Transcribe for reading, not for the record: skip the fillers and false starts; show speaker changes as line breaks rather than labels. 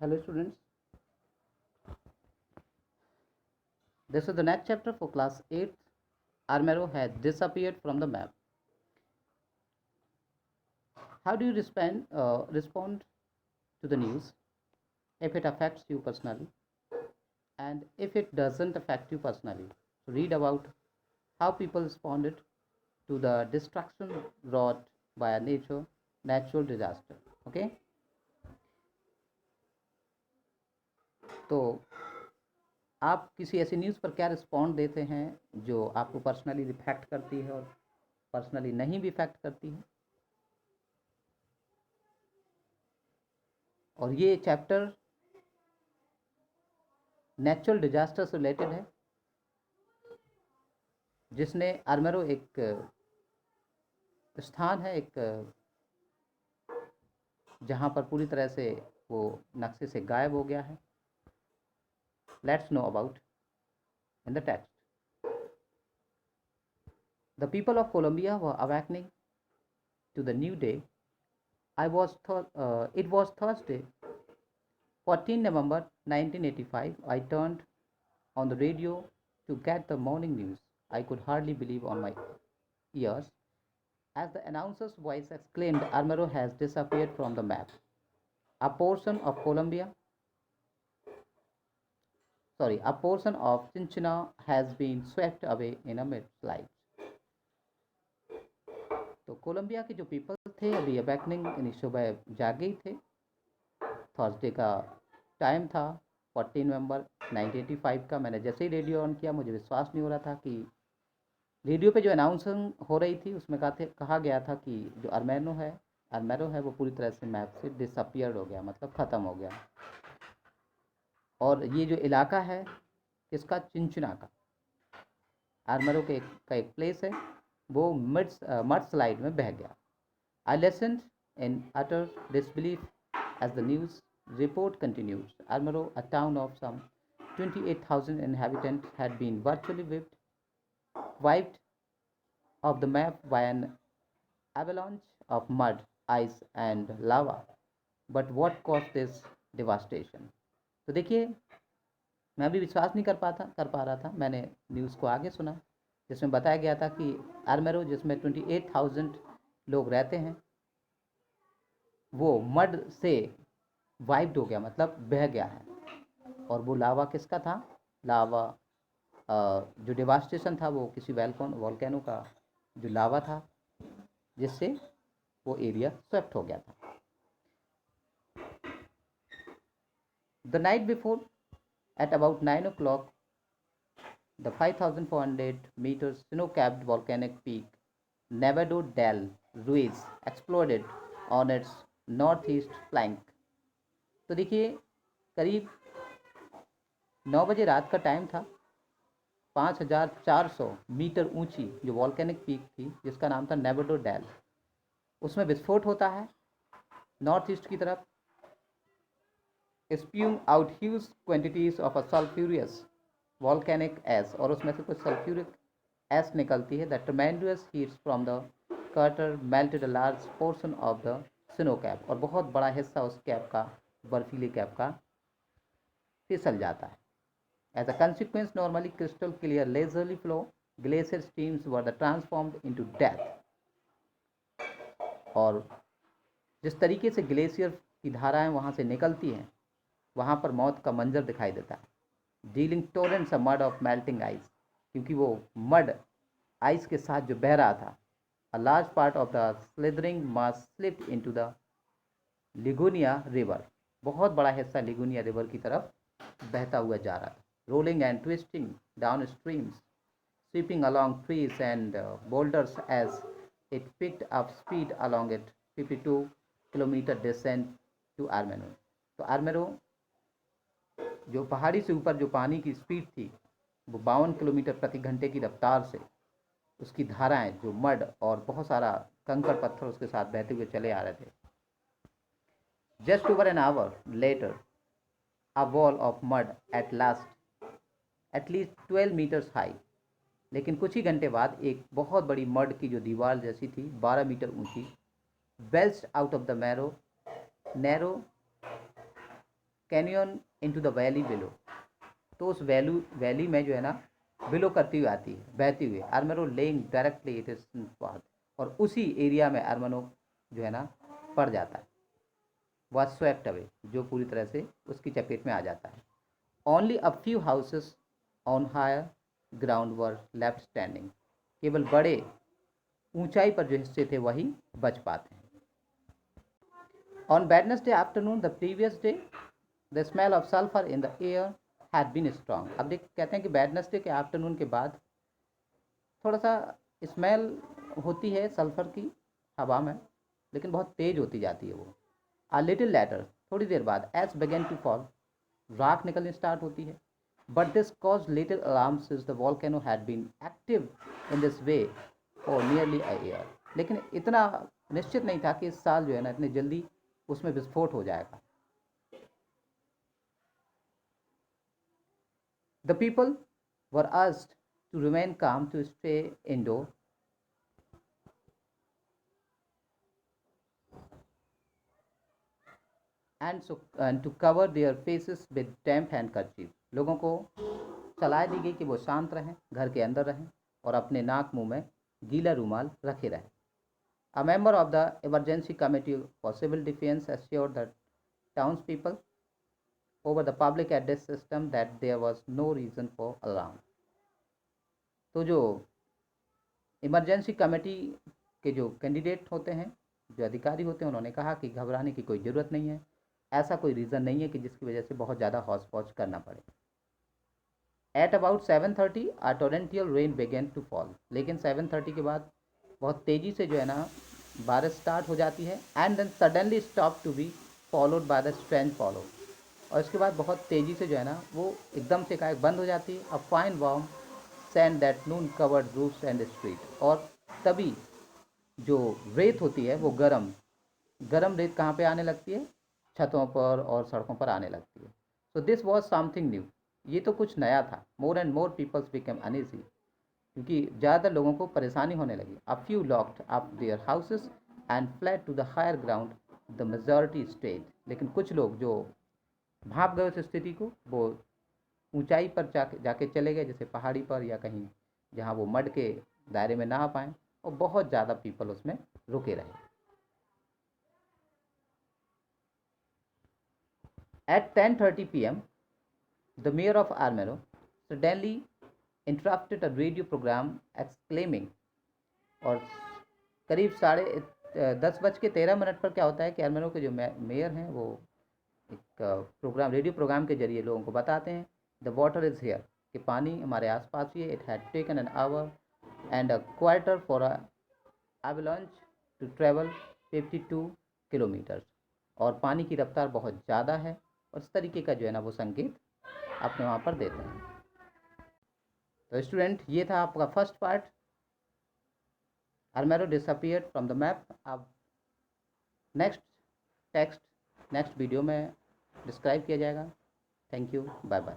Hello students, this is the next chapter for class 8. Armero has disappeared from the map. How do you respond to the news if it affects you personally and if it doesn't affect you personally? So read about how people responded to the destruction wrought by a natural disaster. Okay, तो आप किसी ऐसी news पर क्या respond देते हैं जो आपको पर्सनली इफेक्ट करती है और पर्सनली नहीं भी इफेक्ट करती है। और ये चैप्टर नेचुरल डिजास्टर से रिलेटेड है, जिसने आर्मेरो एक स्थान है, एक जहाँ पर पूरी तरह से वो नक्शे से गायब हो गया है। Let's know about in the text. The people of Colombia were awakening to the new day. It was Thursday, 14 November 1985. I turned on the radio to get the morning news. I could hardly believe on my ears as the announcer's voice exclaimed, Armero has disappeared from the map. A portion of Chinchina has been swept away in a mid-slide. तो Colombia के जो people थे अभी awakening यानी सुबह जाग गई थे। थर्सडे का टाइम था, 14 नवंबर 1985 का। मैंने जैसे ही रेडियो ऑन किया मुझे विश्वास नहीं हो रहा था कि रेडियो पे जो अनाउंसिंग हो रही थी उसमें कहा गया था कि जो आर्मेरो है वो पूरी तरह से मैप से डिसअपियर्ड हो गया, मतलब ख़त्म हो गया। और ये जो इलाका है किसका, चिंचिना का, आर्मेरो का एक प्लेस है, वो मड स्लाइड में बह गया। I listened in utter disbelief as the news report continued. Armero, a town of some 28,000 inhabitants, had been virtually wiped off the map by an avalanche of mud, ice and lava. But what caused this devastation? तो देखिए, मैं भी विश्वास नहीं कर पा रहा था। मैंने न्यूज़ को आगे सुना जिसमें बताया गया था कि आर्मेरो, जिसमें 28,000 लोग रहते हैं, वो मड से वाइप्ड हो गया, मतलब बह गया है। और वो लावा किसका था? लावा जो डिवास्टेशन था वो किसी वॉल्केनो का जो लावा था, जिससे वो एरिया स्वेप्ट हो गया था। The night before at about 9 o'clock, the 5,400 meters snow-capped volcanic peak Nevado del Ruiz exploded on its northeast flank. तो देखिए, करीब 9 बजे रात का टाइम था। 5,400 मीटर ऊंची जो वॉल्केनिक पीक थी, जिसका नाम था नेवाडो डेल, उसमें विस्फोट होता है नॉर्थ ईस्ट की तरफ, spewing out huge quantities of a sulfurous volcanic ash, और उसमें से कुछ सल्फ्यूरिक एश निकलती है। The tremendous heats from the crater melted a large portion of the snow cap, और बहुत बड़ा हिस्सा उस कैप का, बर्फीले कैप का, फिसल जाता है। As a consequence, normally crystal clear lazily flow glacier streams were the transformed into death. और जिस तरीके से ग्लेशियर की धाराएं वहाँ से निकलती हैं, वहाँ पर मौत का मंजर दिखाई देता है। Dealing torrents mud of melting ice, क्योंकि वो मड आइस के साथ जो बह रहा था। A large part of the slithering mass slipped into the Lagunilla river, बहुत बड़ा हिस्सा लिगुनिया रिवर की तरफ बहता हुआ जा रहा था। Rolling and twisting down streams, sweeping along trees and boulders as it picked up speed along it 52 kilometre descent to Armero. तो आर्मेनो जो पहाड़ी से ऊपर जो पानी की स्पीड थी वो 52 किलोमीटर प्रति घंटे की रफ्तार से, उसकी धाराएं जो मड और बहुत सारा कंकड़ पत्थर उसके साथ बहते हुए चले आ रहे थे। Just over an hour later, a wall of mud at least 12 metres high, लेकिन कुछ ही घंटे बाद एक बहुत बड़ी मड की जो दीवार जैसी थी 12 मीटर ऊंची, belched out of the narrow canyon into the valley below, तो उस वैली में जो है ना बिलो करती हुई आती है, बहती हुई। Armero lying directly it is path, और उसी एरिया में आर्मेनो जो है ना पड़ जाता है, वह स्वेप्ट अवे, जो पूरी तरह से उसकी चपेट में आ जाता है। Only a few houses on higher ground were left standing, केवल बड़े ऊंचाई पर जो हिस्से थे वही बच पाते हैं। On Wednesday afternoon the previous day the smell of sulphur in the air had been strong. अब देख कहते हैं कि वेडनेसडे के आफ्टरनून के बाद थोड़ा सा स्मेल होती है सल्फर की हवा में, लेकिन बहुत तेज होती जाती है वो। आ लिटिल लेटर, थोड़ी देर बाद, एज बिगेन टू फॉल, राख निकलनी स्टार्ट होती है। But this cause little alarm since the volcano had been active in this way for nearly a year. लेकिन इतना निश्चित नहीं था कि इस साल जो है ना इतनी जल्दी उसमें विस्फोट हो जाएगा। The people were asked to remain calm, to stay indoor, and to cover their faces with damp handkerchief. लोगों को सलाह दी गई कि वो शांत रहें, घर के अंदर रहें और अपने नाक मुंह में गीला रूमाल रखे रहें। A member of the emergency committee for civil defense assured the townspeople over the public address system that there was no reason for alarm. तो जो इमरजेंसी कमेटी के जो कैंडिडेट होते हैं, जो अधिकारी होते हैं, उन्होंने कहा कि घबराने की कोई ज़रूरत नहीं है, ऐसा कोई रीज़न नहीं है कि जिसकी वजह से बहुत ज़्यादा हौच पौच करना पड़े। At about 7:30 a torrential rain began to fall, लेकिन 7:30 के बाद बहुत तेज़ी से जो है ना बारिश स्टार्ट हो जाती है। And then suddenly stop to be followed by the strange follow, और इसके बाद बहुत तेज़ी से जो है ना वो एकदम से एकाएक बंद हो जाती है। A fine warm sand that Noon covered roofs and street, और तभी जो रेत होती है वो गरम रेत कहाँ पे आने लगती है? छतों पर और सड़कों पर आने लगती है। So this was something new, ये तो कुछ नया था। More and more peoples became uneasy, क्योंकि ज़्यादातर लोगों को परेशानी होने लगी। A few locked up their houses and fled to the higher ground, the majority stayed. लेकिन कुछ लोग जो भाप गए उस स्थिति को, वो ऊंचाई पर जाके चले गए, जैसे पहाड़ी पर या कहीं जहाँ वो मड के दायरे में ना आ पाएँ, और बहुत ज़्यादा पीपल उसमें रुके रहे। At 10:30 p.m. the mayor of Armero suddenly interrupted a radio program exclaiming, और करीब 10:13 पर क्या होता है कि आर्मेरो के जो मेयर हैं वो एक रेडियो प्रोग्राम के जरिए लोगों को बताते हैं द वाटर इज़ हेयर, कि पानी हमारे आसपास ही है। It had taken an hour and a quarter for a avalanche to travel 52 kilometres, और पानी की रफ्तार बहुत ज़्यादा है, और इस तरीके का जो है ना वो संकेत अपने वहाँ पर देते हैं। तो स्टूडेंट, ये था आपका first part, Armero disappeared from the map. अब नेक्स्ट वीडियो में डिस्क्राइब किया जाएगा। Thank you, bye bye.